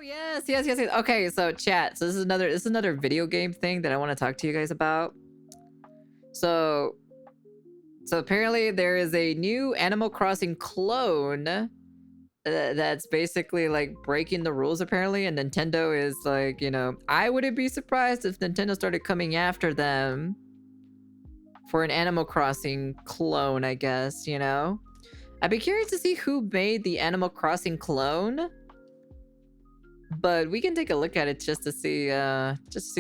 yes. Okay, so chat. So this is another video game thing that I want to talk to you guys about. So apparently there is a new Animal Crossing clone that's basically like breaking the rules apparently, and Nintendo is like, you know, I wouldn't be surprised if Nintendo started coming after them for an Animal Crossing clone, I guess, you know? I'd be curious to see who made the Animal Crossing clone. But we can take a look at it just to see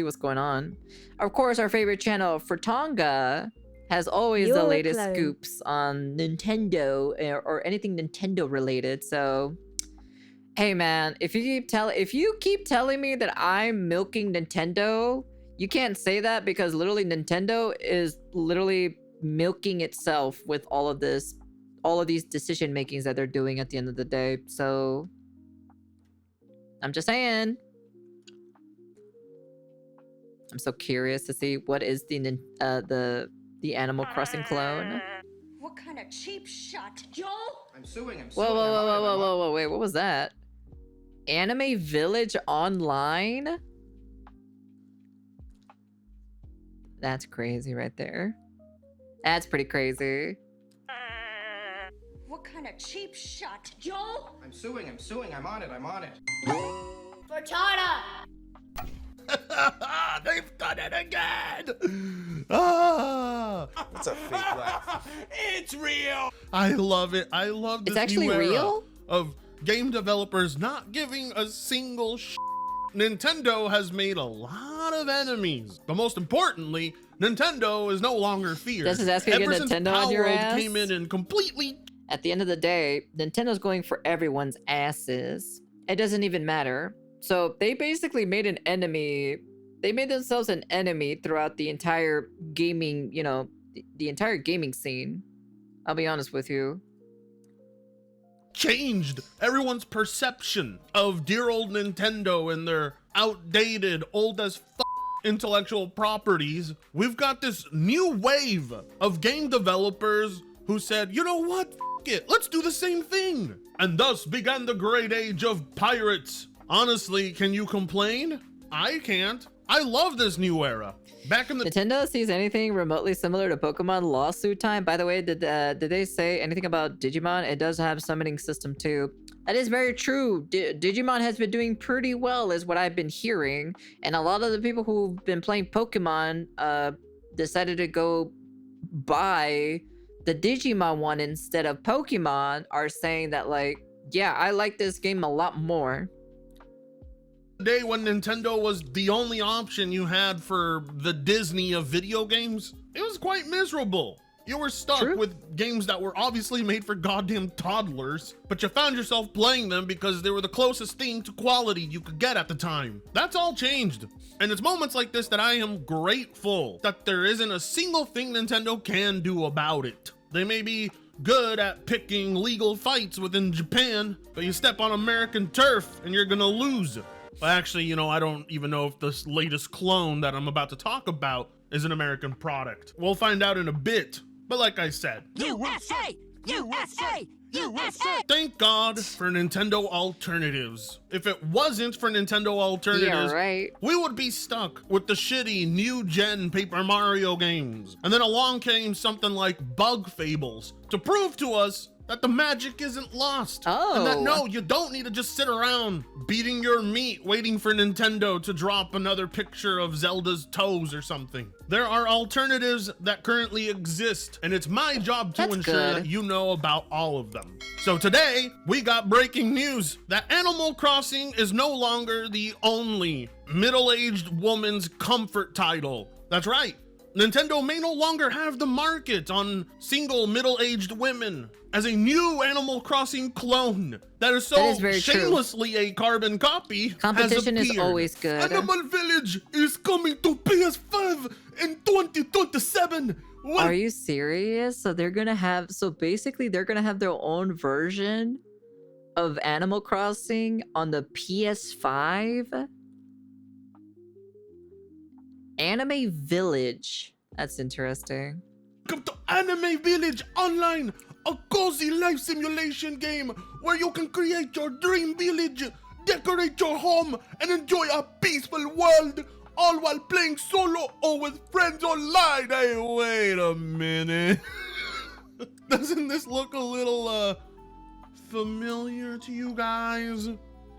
what's going on. Of course, our favorite channel, Furtonga, has always the latest scoops on Nintendo or anything Nintendo related. So, hey man, if you keep telling me that I'm milking Nintendo, you can't say that, because literally Nintendo is literally milking itself with all of these decision makings that they're doing at the end of the day. So I'm just saying. I'm so curious to see what is the Animal Crossing clone. What kind of cheap shot, Joel? I'm suing. Whoa, wait, what was that? Anime Village Online? That's crazy right there. That's pretty crazy. What kind of cheap shot, Joel? I'm suing. I'm on it. Frittata! They've done it again! Ah! It's a fake laugh. It's real! I love it. I love this It's actually new era real? of game developers not giving a single Nintendo has made a lot of enemies, but most importantly, Nintendo is no longer feared. This is asking to get Ever since Nintendo on your Palworld ass? came in and completely... At the end of the day, Nintendo's going for everyone's asses. It doesn't even matter. So they basically made an enemy. They made themselves an enemy throughout the entire gaming, you know, the entire gaming scene. I'll be honest with you. Changed everyone's perception of dear old Nintendo and their outdated, old as intellectual properties. We've got this new wave of game developers who said, you know what, it, let's do the same thing. And thus began the great age of pirates. Honestly, can you complain? I can't. I love this new era. Back in the Nintendo sees anything remotely similar to Pokemon lawsuit time. By the way, did they say anything about Digimon? It does have a summoning system too. That is very true. Digimon has been doing pretty well, is what I've been hearing. And a lot of the people who've been playing Pokemon decided to go buy the Digimon one instead of Pokemon, are saying that, like, yeah, I like this game a lot more. day when Nintendo was the only option you had for the Disney of video games, it was quite miserable. You were stuck with games that were obviously made for goddamn toddlers, but you found yourself playing them because they were the closest thing to quality you could get at the time. That's all changed. And it's moments like this that I am grateful that there isn't a single thing Nintendo can do about it. They may be good at picking legal fights within Japan, but you step on American turf and you're gonna lose. Well, actually, you know, I don't even know if this latest clone that I'm about to talk about is an American product. We'll find out in a bit. But like I said, USA! USA! USA! thank God for Nintendo alternatives. If it wasn't for Nintendo alternatives, we would be stuck with the shitty new-gen Paper Mario games. And then along came something like Bug Fables to prove to us that the magic isn't lost. And that no, you don't need to just sit around beating your meat waiting for Nintendo to drop another picture of Zelda's toes or something. There are alternatives that currently exist, and it's my job to ensure that you know about all of them. So today, we got breaking news that Animal Crossing is no longer the only middle-aged woman's comfort title. That's right. Nintendo may no longer have the market on single middle-aged women as a new Animal Crossing clone that is so shamelessly a carbon copy. Competition is always good. Animal Village is coming to PS5 in 2027. What? Are you serious? So they're gonna have, so basically they're gonna have their own version of Animal Crossing on the PS5? Anime Village. That's interesting. Come to Anime Village Online, a cozy life simulation game where you can create your dream village, Decorate your home and enjoy a peaceful world, all while playing solo or with friends online. Hey, wait a minute. Doesn't this look a little familiar to you guys?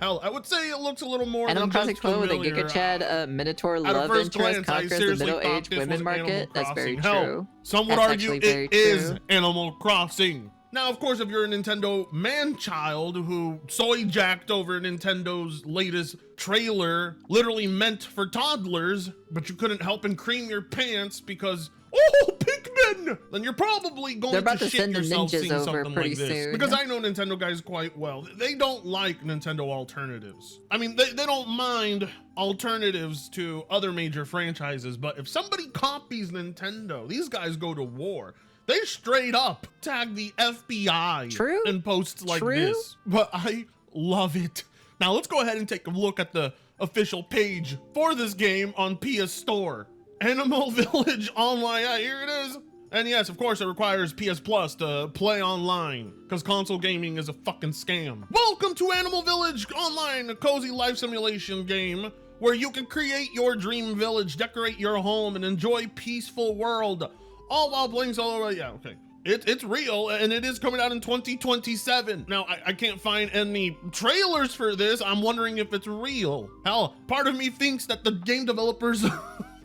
Hell, I would say it looks a little more Animal than Crossing just Clone with a familiar. Giga Chad Minotaur At a love first interest glance, I conquers the seriously thought middle-aged this women was market. Animal That's very Crossing. Hell, true. some would That's argue actually very it is true. Animal Crossing. Now, of course, if you're a Nintendo man-child who soy-jacked over Nintendo's latest trailer, literally meant for toddlers, but you couldn't help and cream your pants because, oh, Pikmin! Then you're probably going They're about to to shit send the yourself ninjas seeing over something pretty like this. soon. Because I know Nintendo guys quite well. They don't like Nintendo alternatives. I mean, they don't mind alternatives to other major franchises, but if somebody copies Nintendo, these guys go to war. They straight up tag the FBI True. in posts like True. this. But I love it. Now let's go ahead and take a look at the official page for this game on PS Store. Animal Village Online. Yeah, here it is. And yes, of course, it requires PS Plus to play online because console gaming is a fucking scam. Welcome to Animal Village Online, a cozy life simulation game where you can create your dream village, decorate your home, and enjoy peaceful world, all while playing solo. Yeah, okay. It's real, and it is coming out in 2027. Now, I can't find any trailers for this. I'm wondering if it's real. Hell, part of me thinks that the game developers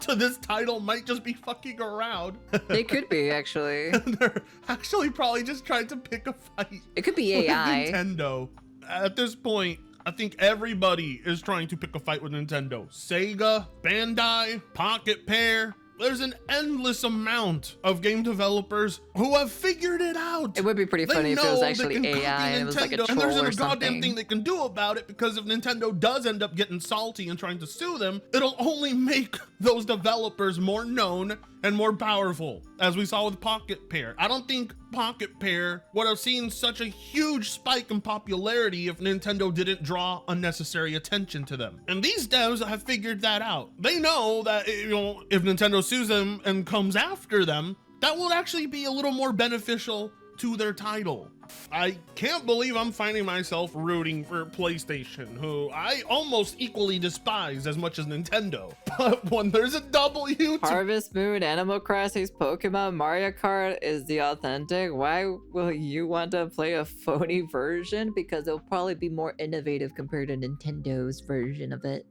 to this title might just be fucking around. They could be, actually. They're actually probably just trying to pick a fight. It could be with AI. Nintendo. At this point, I think everybody is trying to pick a fight with Nintendo. Sega, Bandai, Pocket Pair. There's an endless amount of game developers who have figured it out. It would be pretty funny if it was actually AI and it was like a troll and there isn't or a goddamn something. thing they can do about it, because if Nintendo does end up getting salty and trying to sue them, it'll only make those developers more known and more powerful, as we saw with Pocket Pair. I don't think Pocket Pair would have seen such a huge spike in popularity if Nintendo didn't draw unnecessary attention to them. And these devs have figured that out. They know that, you know, if Nintendo sues them and comes after them, that will actually be a little more beneficial to their title. I can't believe I'm finding myself rooting for PlayStation, who I almost equally despise as much as Nintendo. But when there's a W to Harvest Moon, Animal Crossing's Pokemon, Mario Kart is the authentic. Why will you want to play a phony version? Because it'll probably be more innovative compared to Nintendo's version of it.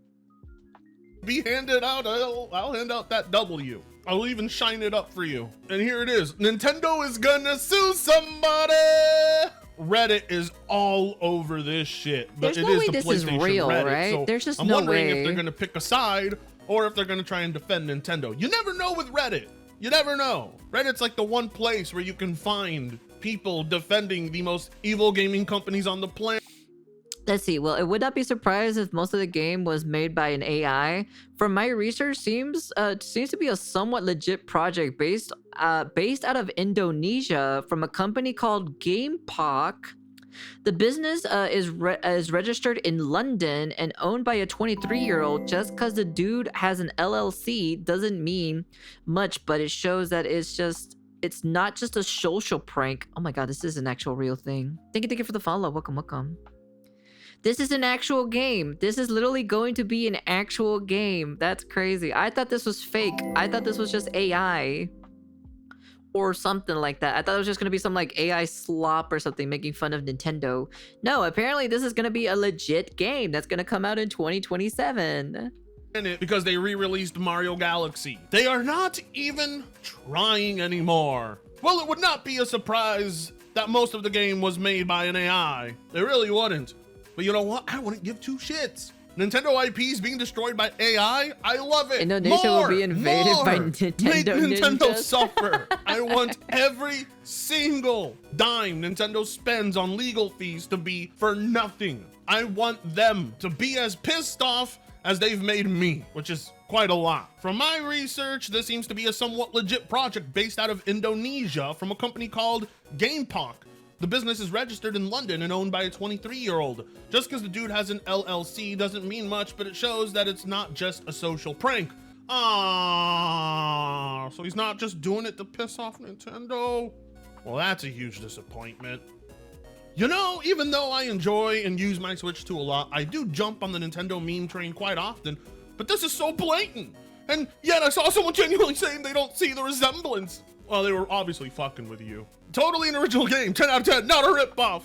be handed out, I'll hand out that W. I'll even shine it up for you. And here it is. Nintendo is gonna sue somebody. Reddit is all over this shit. But There's it no is way the this is PlayStation real, Reddit, right? so There's just I'm no wondering way. if they're gonna pick a side or if they're gonna try and defend Nintendo. You never know with Reddit. You never know. Reddit's like the one place where you can find people defending the most evil gaming companies on the planet. Let's see. Well, it would not be surprised if most of the game was made by an AI. From my research, seems to be a somewhat legit project based out of Indonesia from a company called GamePok. The business is registered in London and owned by a 23-year-old. Just because the dude has an LLC doesn't mean much, but it shows that it's not just a social prank. Oh my god, this is an actual real thing. Thank you for the follow. Welcome. This is an actual game. This is literally going to be an actual game. That's crazy. I thought this was fake. I thought this was just AI. Or something like that. I thought it was just going to be some like AI slop or something making fun of Nintendo. No, apparently this is going to be a legit game that's going to come out in 2027. Because they re-released Mario Galaxy. They are not even trying anymore. Well, it would not be a surprise that most of the game was made by an AI. It really wouldn't. But you know what? I wouldn't give two shits. Nintendo IPs being destroyed by AI, I love it. Indonesia will be invaded by Nintendo Make Nintendo ninjas. suffer. I want every single dime Nintendo spends on legal fees to be for nothing. I want them to be as pissed off as they've made me, which is quite a lot. From my research, this seems to be a somewhat legit project based out of Indonesia from a company called GamePok. The business is registered in London and owned by a 23-year-old. Just because the dude has an LLC doesn't mean much, but it shows that it's not just a social prank. Ah, so he's not just doing it to piss off Nintendo? Well, that's a huge disappointment. You know, even though I enjoy and use my Switch 2 a lot, I do jump on the Nintendo meme train quite often, but this is so blatant. And yet I saw someone genuinely saying they don't see the resemblance. Well, they were obviously fucking with you. Totally an original game, 10 out of 10, not a ripoff.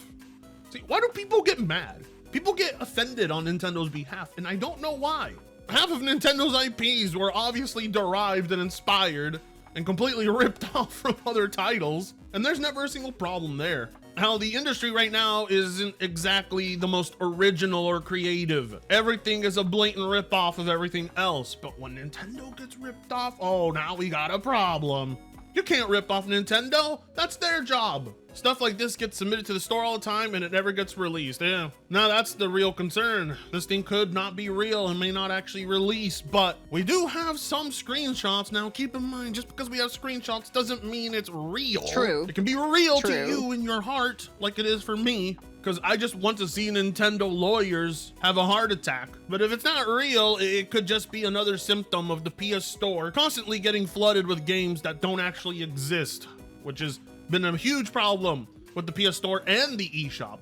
See, why do people get mad? People get offended on Nintendo's behalf, and I don't know why. Half of Nintendo's IPs were obviously derived and inspired and completely ripped off from other titles, and there's never a single problem there. How the industry right now isn't exactly the most original or creative. Everything is a blatant ripoff of everything else, but when Nintendo gets ripped off, oh, now we got a problem. You can't rip off Nintendo, that's their job. Stuff like this gets submitted to the store all the time and it never gets released. Yeah, now that's the real concern. This thing could not be real and may not actually release, but we do have some screenshots. Now keep in mind, just because we have screenshots doesn't mean it's real. True. It can be real True. to you in your heart, like it is for me, because I just want to see Nintendo lawyers have a heart attack. But if it's not real, it could just be another symptom of the PS Store constantly getting flooded with games that don't actually exist, which has been a huge problem with the PS Store and the eShop.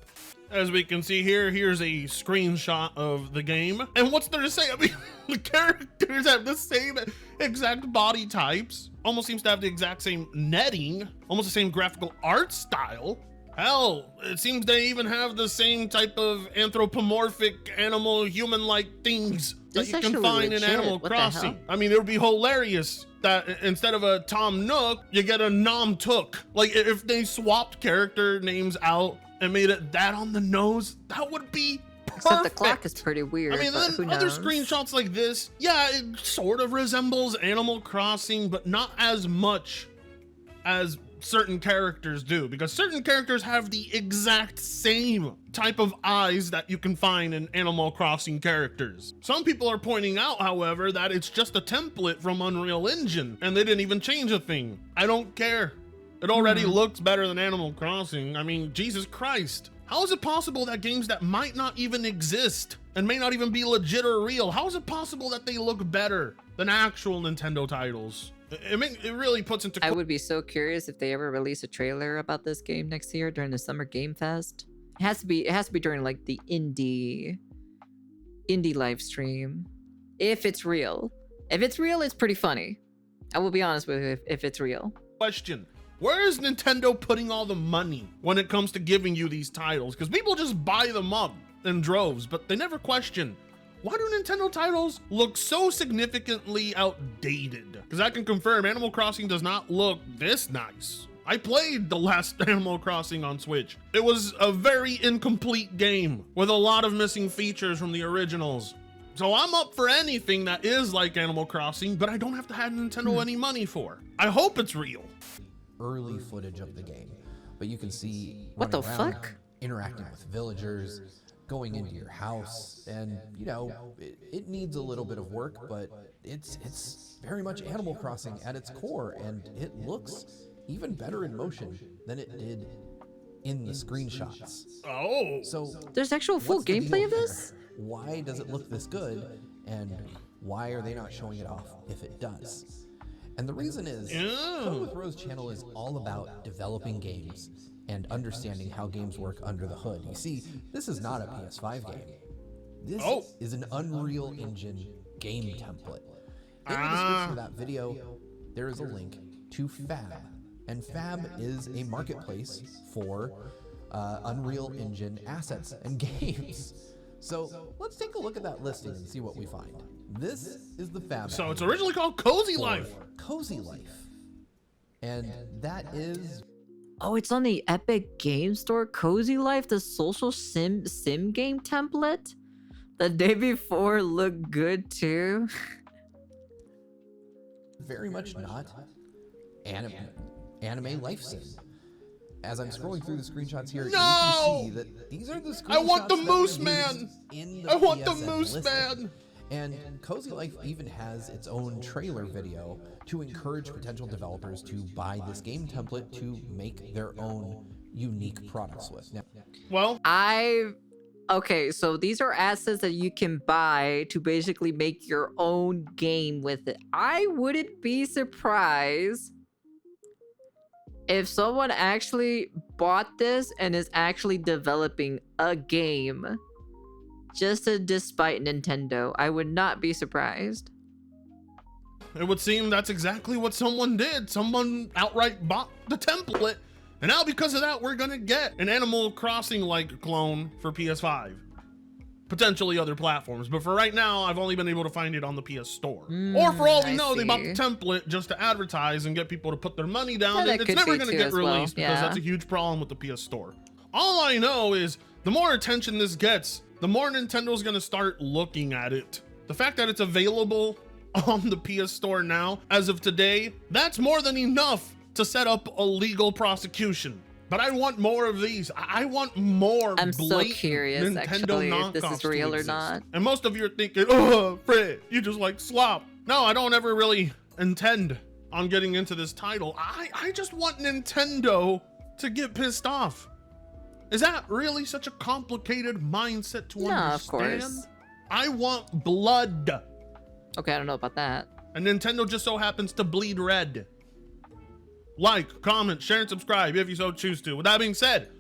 As we can see here, here's a screenshot of the game. And what's there to say? I mean, the characters have the same exact body types, almost seems to have the exact same netting, almost the same graphical art style. Hell, it seems they even have the same type of anthropomorphic animal human-like things that you can find in Animal Crossing. I mean, it would be hilarious that instead of a Tom Nook, you get a Nom Took. Like, if they swapped character names out and made it that on the nose, that would be perfect. Except the clock is pretty weird. I mean, but then who other knows? screenshots like this, yeah, it sort of resembles Animal Crossing, but not as much as certain characters do, because certain characters have the exact same type of eyes that you can find in Animal Crossing characters. Some people are pointing out, however, that it's just a template from Unreal Engine and they didn't even change a thing. I don't care. It already looks better than Animal Crossing. I mean, Jesus Christ. How is it possible that games that might not even exist and may not even be legit or real, how is it possible that they look better than actual Nintendo titles? It really puts into I would be so curious if they ever release a trailer about this game next year during the Summer Game Fest. It has to be during like the indie live stream. If it's real. If it's real, it's pretty funny. I will be honest with you if it's real. question. Where is Nintendo putting all the money when it comes to giving you these titles? Because people just buy them up in droves, but they never question, why do Nintendo titles look so significantly outdated? Because I can confirm Animal Crossing does not look this nice. I played the last Animal Crossing on Switch. It was a very incomplete game with a lot of missing features from the originals. So I'm up for anything that is like Animal Crossing, but I don't have to have Nintendo any money for. I hope it's real. Early footage of the game, but you can see What the running around, fuck? interacting with villagers, going into your house, and you know, it needs a little bit of work, but it's very much Animal Crossing at its core, and it looks even better in motion than it did in the screenshots. Oh. So There's actual full what's the gameplay deal of this? here? Why does it look this good, and why are they not showing it off if it does? And the reason is, Code with Rose channel is all about developing games and understanding how games work under the hood. You see, this is not a PS5 game. This is an Unreal Engine game template. In the description of that video, there is a link to Fab. And Fab is a marketplace for Unreal Engine assets and games. So let's take a look at that listing and see what we find. This is the Fab. So it's originally called Cozy Life. Cozy Life. And that is... Oh, it's on the Epic Game Store. Cozy Life, the social sim game template. The day before looked good too. very much not anime life sim. As I'm scrolling through the screenshots here, you can see that these are the screenshots I want the that Moose were Man! used in the I want the PSN Moose listing. Man! And Cozy Life even has its own trailer video to encourage potential developers to buy this game template to make their own unique products with. Now, Well, Okay, so these are assets that you can buy to basically make your own game with it. I wouldn't be surprised if someone actually bought this and is actually developing a game just to despite Nintendo. I would not be surprised. It would seem that's exactly what someone did. Someone outright bought the template, and now because of that, we're gonna get an Animal Crossing-like clone for PS5. Potentially other platforms, but for right now, I've only been able to find it on the PS Store. Or for all we know, they bought the template just to advertise and get people to put their money down, and it's never gonna get released because that's a huge problem with the PS Store. All I know is the more attention this gets, the more Nintendo's gonna start looking at it. The fact that it's available on the PS Store now, as of today, that's more than enough to set up a legal prosecution. But I want more of these. I want more. I'm so curious, Nintendo actually, if this is real or exist. not. And most of you are thinking, oh, Fred, you just like slop. No, I don't ever really intend on getting into this title. I just want Nintendo to get pissed off. Is that really such a complicated mindset to understand? Of course. I want blood. Okay, I don't know about that. And Nintendo just so happens to bleed red. Like, comment, share, and subscribe if you so choose to. With that being said,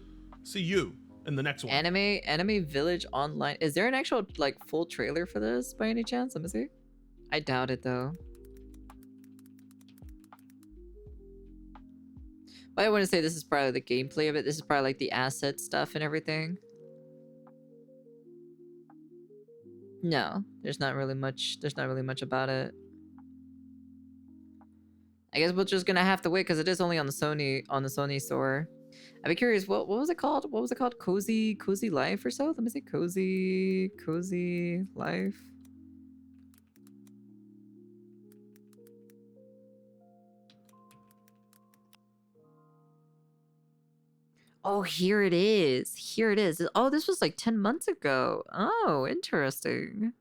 see you in the next one. Anime Village Online. Is there an actual like full trailer for this by any chance? Let me see. I doubt it though. But I wouldn't say this is probably the gameplay of it. This is probably like the asset stuff and everything. No, there's not really much about it. I guess we're just gonna have to wait because it is only on the Sony store. I'd be curious, what was it called? What was it called? Cozy Life or so? Let me see. Cozy Life. Oh, here it is. Here it is. Oh, this was like 10 months ago. Oh, interesting.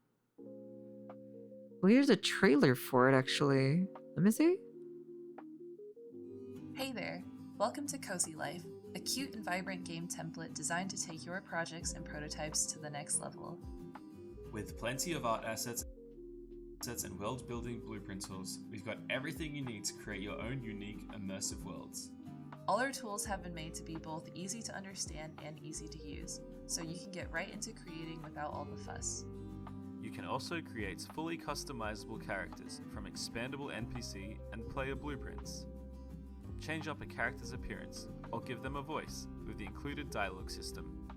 Well, here's a trailer for it, actually. Let me see. Hey there, welcome to Cozy Life, a cute and vibrant game template designed to take your projects and prototypes to the next level. With plenty of art assets and world-building blueprint tools, we've got everything you need to create your own unique, immersive worlds. All our tools have been made to be both easy to understand and easy to use, so you can get right into creating without all the fuss. You can also create fully customizable characters from expandable NPC and player blueprints. Change up a character's appearance, or give them a voice with the included dialogue system.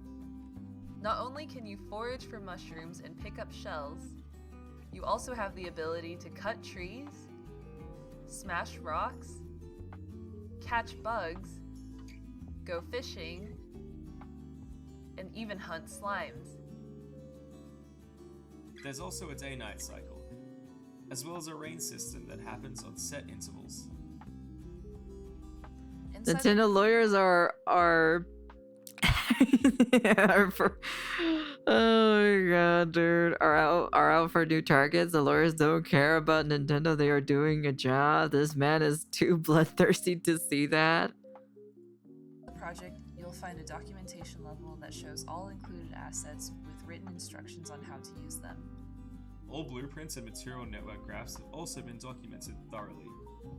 Not only can you forage for mushrooms and pick up shells, you also have the ability to cut trees, smash rocks, catch bugs, go fishing, and even hunt slimes. There's also a day-night cycle, as well as a rain system that happens on set intervals. Nintendo lawyers are oh my god, dude, are out for new targets. The lawyers don't care about Nintendo. They are doing a job. This man is too bloodthirsty to see that. The project, you'll find a documentation level that shows all included assets with written instructions on how to use them. All blueprints and material network graphs have also been documented thoroughly.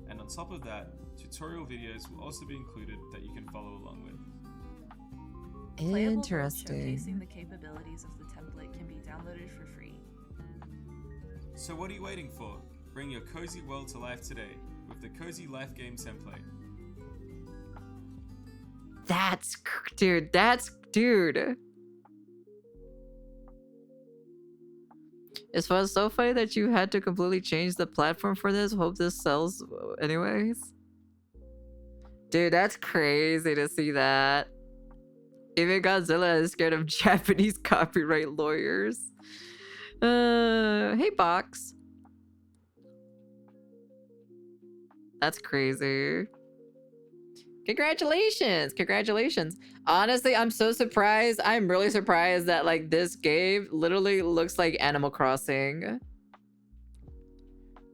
And on top of that, tutorial videos will also be included that you can follow along with. Interesting. Showcasing the capabilities of the template can be downloaded for free. So what are you waiting for? Bring your cozy world to life today with the Cozy Life game template. Dude. It was so funny that you had to completely change the platform for this. Hope this sells anyways. Dude, that's crazy to see that. Even Godzilla is scared of Japanese copyright lawyers. Hey, Box. That's crazy. Congratulations. Honestly, I'm so surprised. I'm really surprised that like this game literally looks like Animal Crossing.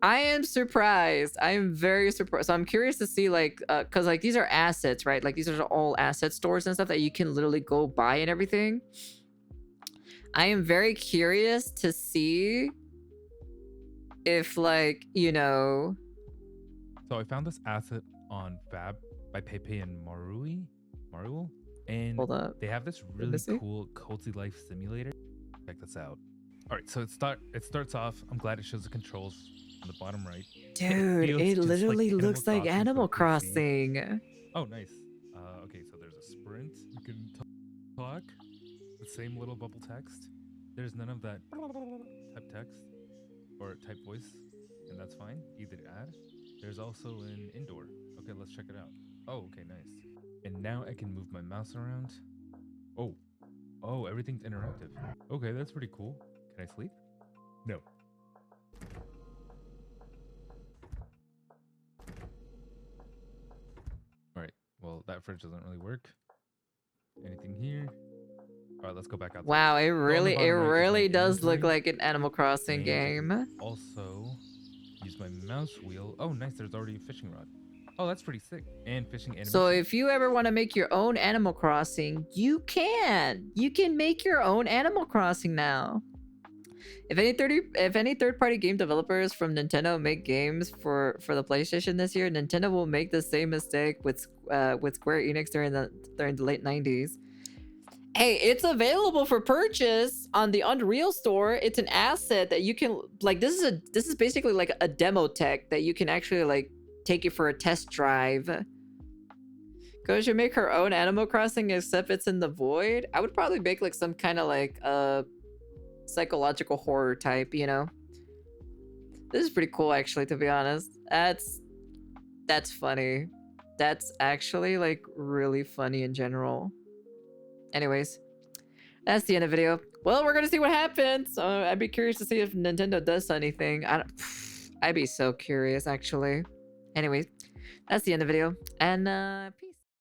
I am surprised. I am very surprised. So I'm curious to see like, cause like these are assets, right? Like these are all asset stores and stuff that you can literally go buy and everything. I am very curious to see if like, you know. So I found this asset on Fab by Pepe and Marui. Mario, and Hold up. they have this Let me really see. cool culty life simulator. Check this out. All right, so it starts off. I'm glad it shows the controls on the bottom right. Dude, feels it just like literally Animal looks like Crossing for Animal PC. Crossing. Oh, nice. Okay, so there's a sprint. You can talk. The same little bubble text. There's none of that type text or type voice, and that's fine. Easy to add. There's also an indoor. Okay, let's check it out. Oh, okay, nice. And now I can move my mouse around. Oh, everything's interactive. Okay, that's pretty cool. Can I sleep? No. All right. Well, that fridge doesn't really work. Anything here? All right, let's go back out. Wow, it really does look inventory. like an Animal Crossing And you game. can also use my mouse wheel. Oh, nice. There's already a fishing rod. Oh, that's pretty sick. And fishing animation. So if you ever want to make your own Animal Crossing, you can. You can make your own Animal Crossing now. If any third-party game developers from Nintendo make games for the PlayStation this year, Nintendo will make the same mistake with Square Enix during the late 90s. Hey, it's available for purchase on the Unreal Store. It's an asset that you can like. This is basically like a demo tech that you can actually like take it for a test drive. Go should make her own Animal Crossing, except it's in the void. I would probably make like some kind of like psychological horror type, you know. This is pretty cool, actually, to be honest. That's funny. That's actually like really funny in general. Anyways, that's the end of the video. Well, we're gonna see what happens. I'd be curious to see if Nintendo does anything. I'd be so curious, actually. Anyways, that's the end of the video, and peace.